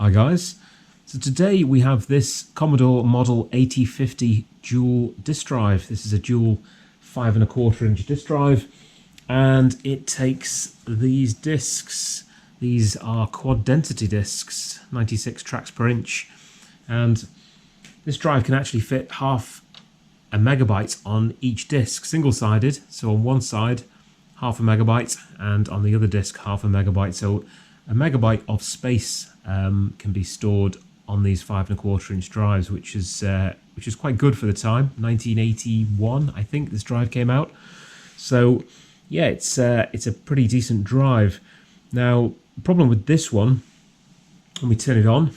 Hi guys, so today we have this Commodore Model 8050 dual disk drive. This is a dual 5¼ inch disk drive, and it takes these disks. These are quad density disks, 96 tracks per inch, and this drive can actually fit half a megabyte on each disk, single-sided. So on one side, half a megabyte, and on the other disk, half a megabyte. So a megabyte of space can be stored on these 5¼ inch drives, which is quite good for the time. 1981, I think this drive came out. So yeah, it's a pretty decent drive. Now, the problem with this one, when we turn it on,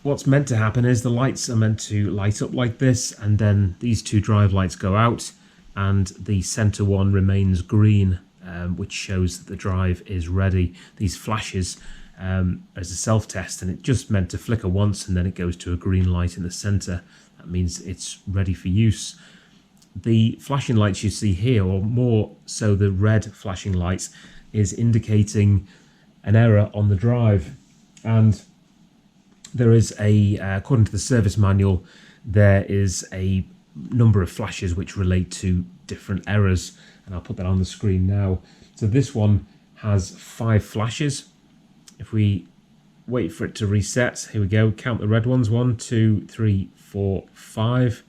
what's meant to happen is the lights are meant to light up like this, and then these two drive lights go out, and the center one remains green, which shows that the drive is ready. These flashes as a self-test, and it just meant to flicker once, and then it goes to a green light in the center. That means it's ready for use. The flashing lights you see here, or more so the red flashing light, is indicating an error on the drive. And there is according to the service manual, there is a number of flashes which relate to different errors, and I'll put that on the screen now. So this one has 5 flashes. If we wait for it to reset, here we go, count the red ones, 1, 2, 3, 4, 5.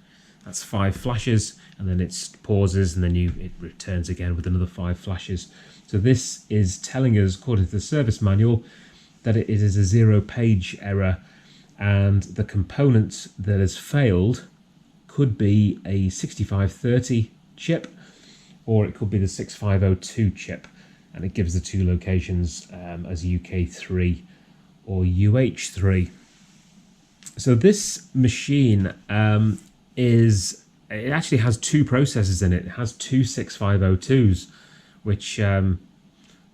That's 5 flashes, and then it pauses, and then it returns again with another 5 flashes. So this is telling us, according to the service manual, that it is a 0-page error, and the component that has failed could be a 6530 chip, or it could be the 6502 chip, and it gives the two locations as UK3 or UH3. So this machine it actually has 2 processors in it. It has 2 6502s, which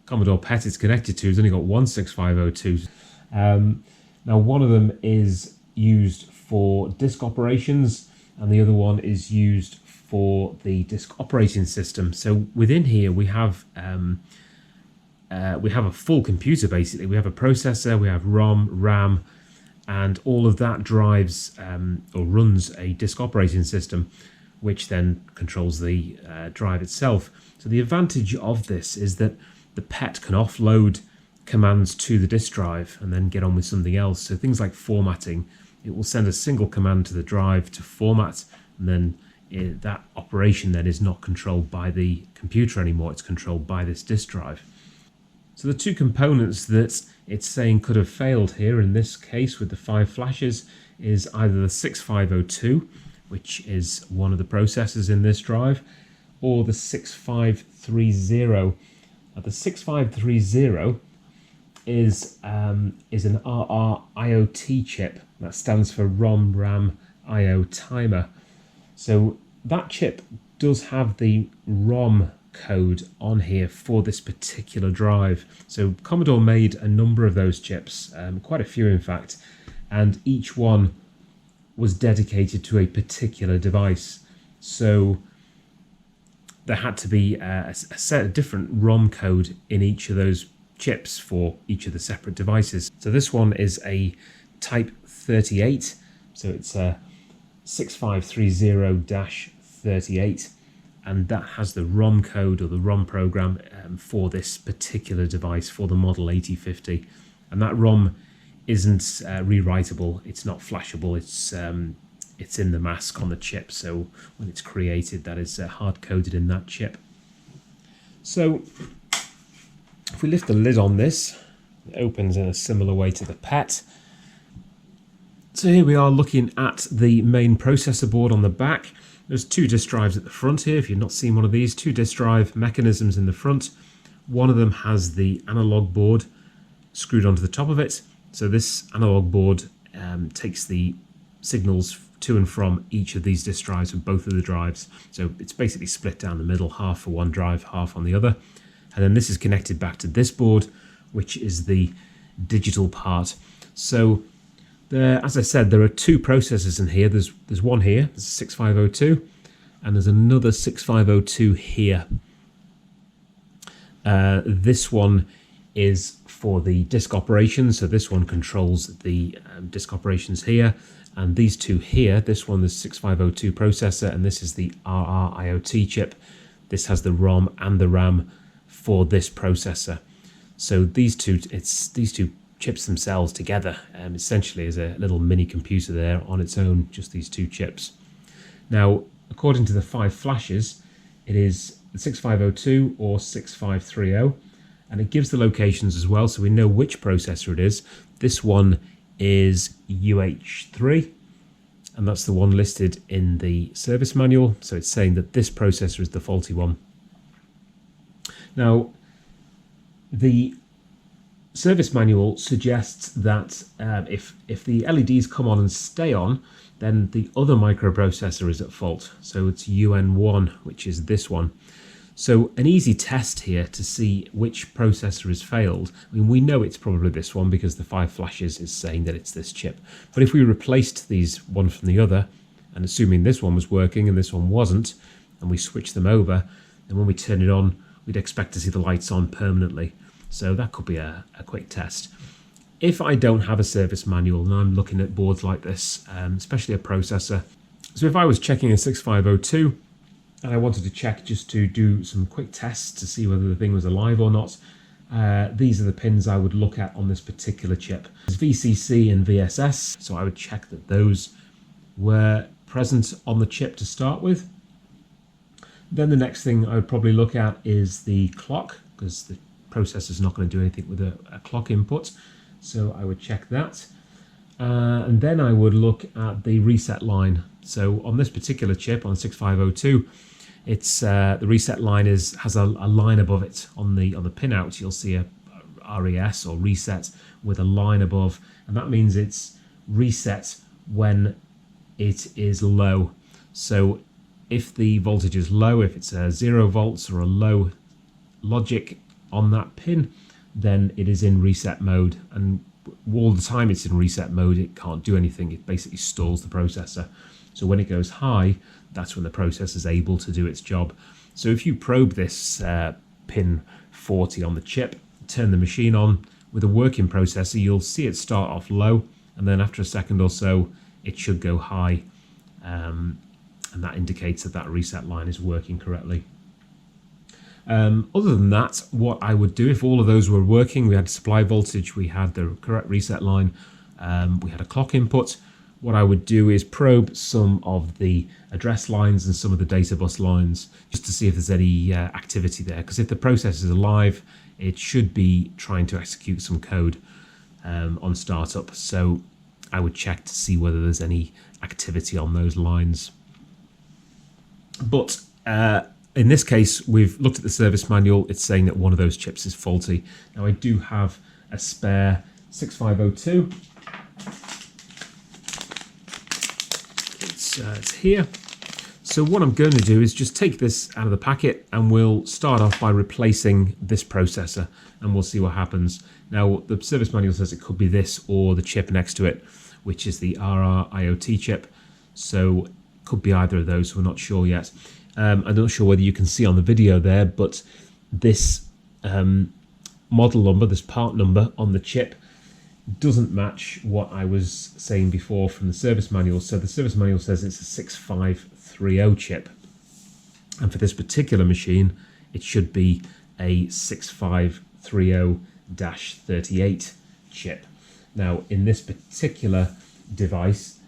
Commodore PET is connected to. It's only got 1 6502. Now one of them is used for disk operations, and the other one is used for the disk operating system. So within here we have a full computer basically. We have a processor, we have ROM, RAM, and all of that drives or runs a disk operating system, which then controls the drive itself. So the advantage of this is that the PET can offload commands to the disk drive and then get on with something else. So things like formatting, it will send a single command to the drive to format, and then that operation then is not controlled by the computer anymore, it's controlled by this disk drive. So the 2 components that it's saying could have failed here in this case with the 5 flashes is either the 6502, which is one of the processors in this drive, or the 6530. Now the 6530 is an RRIOT chip. That stands for ROM RAM IO timer. So that chip does have the ROM code on here for this particular drive. So Commodore made a number of those chips, quite a few in fact, and each one was dedicated to a particular device. So there had to be a set of different ROM code in each of those chips for each of the separate devices. So this one is a type 38, so it's a 6530-38, and that has the ROM code or the ROM program for this particular device, for the Model 8050. And that ROM isn't rewritable, it's not flashable, it's in the mask on the chip, so when it's created, that is hard-coded in that chip. So if we lift the lid on this, it opens in a similar way to the PET. So here we are looking at the main processor board on the back. There's 2 disk drives at the front here. If you've not seen one of these, 2 disk drive mechanisms in the front. One of them has the analog board screwed onto the top of it. So this analog board takes the signals to and from each of these disk drives for both of the drives. So it's basically split down the middle, half for one drive, half on the other. And then this is connected back to this board, which is the digital part. So as I said, there are 2 processors in here. There's one here, there's a 6502, and there's another 6502 here. This one is for the disk operations. So this one controls the disk operations here, and these two here, this one is 6502 processor, and this is the RRIOT chip. This has the ROM and the RAM for this processor. So these two chips themselves together essentially is a little mini computer there on its own, just these two chips. Now, according to the 5 flashes, it is 6502 or 6530, and it gives the locations as well, so we know which processor it is. This one is UH3, and that's the one listed in the service manual, so it's saying that this processor is the faulty one. Now, the service manual suggests that if the LEDs come on and stay on, then the other microprocessor is at fault. So it's UN1, which is this one. So an easy test here to see which processor has failed. I mean, we know it's probably this one because the 5 flashes is saying that it's this chip. But if we replaced these one from the other, and assuming this one was working and this one wasn't, and we switch them over, then when we turn it on, we'd expect to see the lights on permanently. So that could be a quick test. If I don't have a service manual and I'm looking at boards like this, especially a processor, so if I was checking a 6502 and I wanted to check just to do some quick tests to see whether the thing was alive or not, these are the pins I would look at on this particular chip. There's VCC and VSS, so I would check that those were present on the chip to start with. Then the next thing I would probably look at is the clock, because the processor is not going to do anything with a clock input, so I would check that. And then I would look at the reset line. So on this particular chip, on 6502, it's the reset line has a line above it. On the pinout, you'll see a RES or reset with a line above, and that means it's reset when it is low. So if the voltage is low, if it's 0 volts or a low logic on that pin, then it is in reset mode, and all the time it's in reset mode, it can't do anything. It basically stalls the processor. So when it goes high, that's when the processor is able to do its job. So if you probe this pin 40 on the chip, turn the machine on with a working processor, you'll see it start off low, and then after a second or so it should go high, and that indicates that that reset line is working correctly. Other than that, what I would do if all of those were working, we had supply voltage, we had the correct reset line, we had a clock input, what I would do is probe some of the address lines and some of the data bus lines just to see if there's any activity there, because if the process is alive, it should be trying to execute some code on startup. So I would check to see whether there's any activity on those lines. But in this case, we've looked at the service manual. It's saying that one of those chips is faulty. Now, I do have a spare 6502. It's here. So what I'm going to do is just take this out of the packet, and we'll start off by replacing this processor, and we'll see what happens. Now, the service manual says it could be this or the chip next to it, which is the RRIOT chip. So it could be either of those. We're not sure yet. I'm not sure whether you can see on the video there, but this model number, this part number on the chip doesn't match what I was saying before from the service manual. So the service manual says it's a 6530 chip. And for this particular machine, it should be a 6530-38 chip. Now, in this particular device,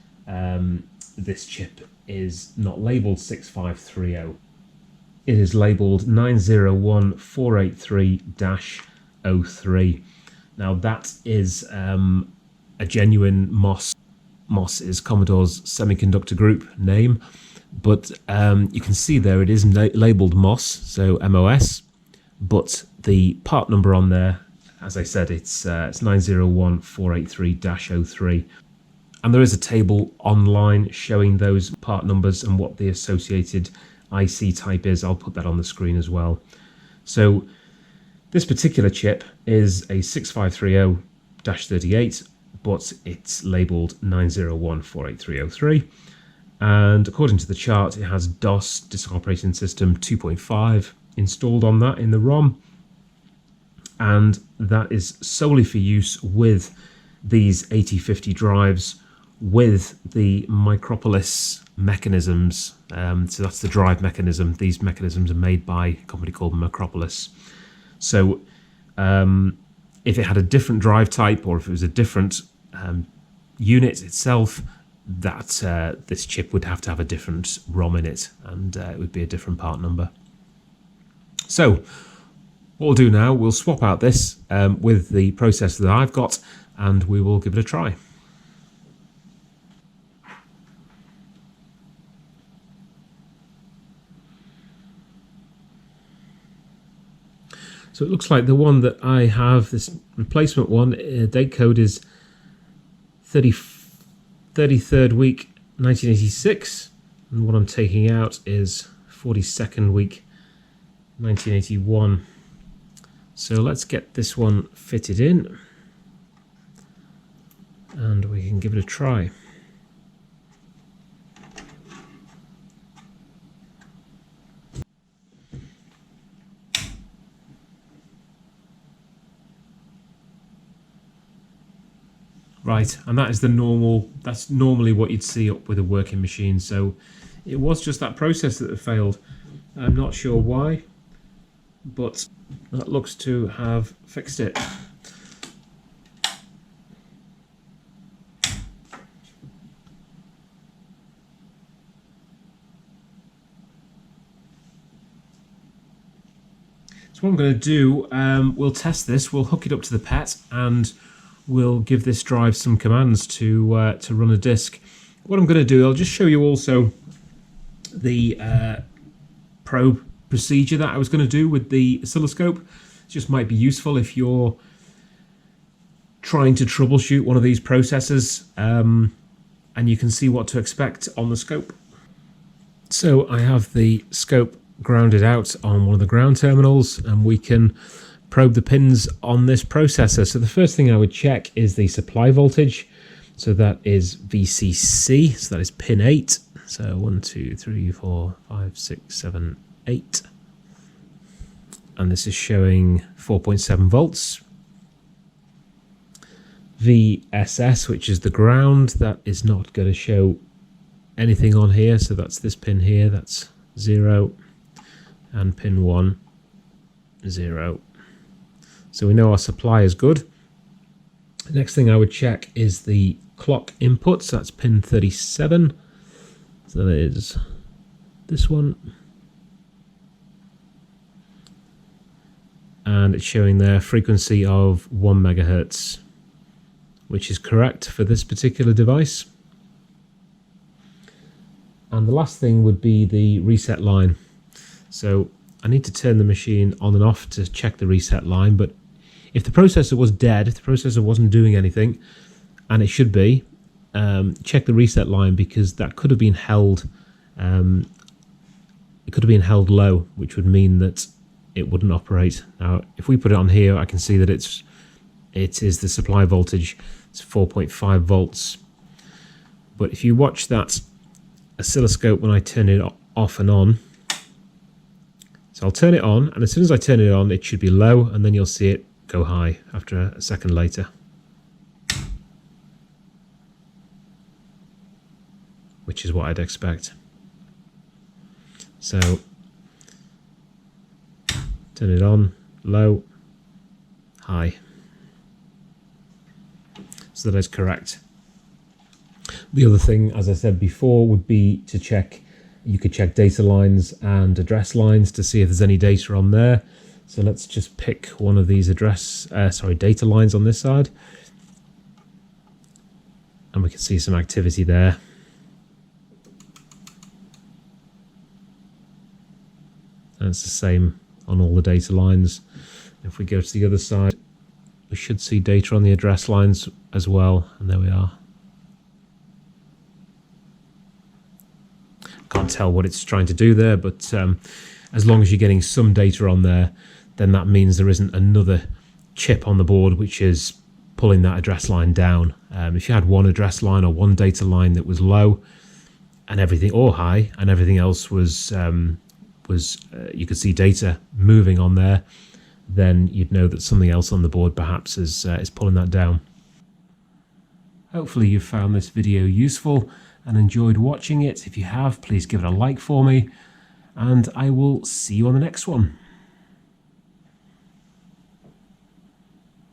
this chip is not labeled 6530. It is labeled 901483-03. Now that is a genuine MOS. MOS is Commodore's semiconductor group name, but you can see there it is labeled MOS, so MOS, but the part number on there, as I said, it's 901483-03. And there is a table online showing those part numbers and what the associated IC type is. I'll put that on the screen as well. So this particular chip is a 6530-38, but it's labeled 901483-03. And according to the chart, it has DOS, Disk Operating System 2.5, installed on that in the ROM. and that is solely for use with these 8050 drives with the Micropolis mechanisms. So that's the drive mechanism. These mechanisms are made by a company called Micropolis. So if it had a different drive type, or if it was a different unit itself, that this chip would have to have a different ROM in it, and it would be a different part number. So what we'll do now, we'll swap out this with the processor that I've got, and we will give it a try. So it looks like the one that I have, this replacement one, date code is 33rd week 1986, and what I'm taking out is 42nd week 1981. So let's get this one fitted in, and we can give it a try. Right, and that is that's normally what you'd see up with a working machine. So it was just that processor that failed. I'm not sure why, but that looks to have fixed it. So what I'm going to do, we'll test this, we'll hook it up to the PET, and we'll give this drive some commands to run a disk. What I'm going to do, I'll just show you also the probe procedure that I was going to do with the oscilloscope. It just might be useful if you're trying to troubleshoot one of these processors, and you can see what to expect on the scope. So I have the scope grounded out on one of the ground terminals, and we can probe the pins on this processor. So the first thing I would check is the supply voltage. So that is VCC, so that is pin 8. So 1, 2, 3, 4, 5, 6, 7, 8. And this is showing 4.7 volts. VSS, which is the ground, that is not going to show anything on here. So that's this pin here, that's 0. And pin 1, 0. So we know our supply is good. The next thing I would check is the clock input. So that's pin 37. So that is this one. And it's showing there frequency of 1 megahertz, which is correct for this particular device. And the last thing would be the reset line. So I need to turn the machine on and off to check the reset line, but if the processor was dead, if the processor wasn't doing anything, and it should be, check the reset line, because that could have been held, it could have been held low, which would mean that it wouldn't operate. Now, if we put it on here, I can see that it is the supply voltage, it's 4.5 volts. But if you watch that oscilloscope when I turn it off and on, so I'll turn it on, and as soon as I turn it on, it should be low, and then you'll see it go high after a second later. Which is what I'd expect. So, turn it on, low, high. So that is correct. The other thing, as I said before, would be to check. You could check data lines and address lines to see if there's any data on there. So let's just pick one of these data lines on this side. And we can see some activity there. And it's the same on all the data lines. If we go to the other side, we should see data on the address lines as well. And there we are. Can't tell what it's trying to do there, but as long as you're getting some data on there, then that means there isn't another chip on the board which is pulling that address line down. If you had one address line or one data line that was low and everything, or high, and everything else was you could see data moving on there, then you'd know that something else on the board perhaps is pulling that down. Hopefully you've found this video useful and enjoyed watching it. If you have, please give it a like for me, and I will see you on the next one.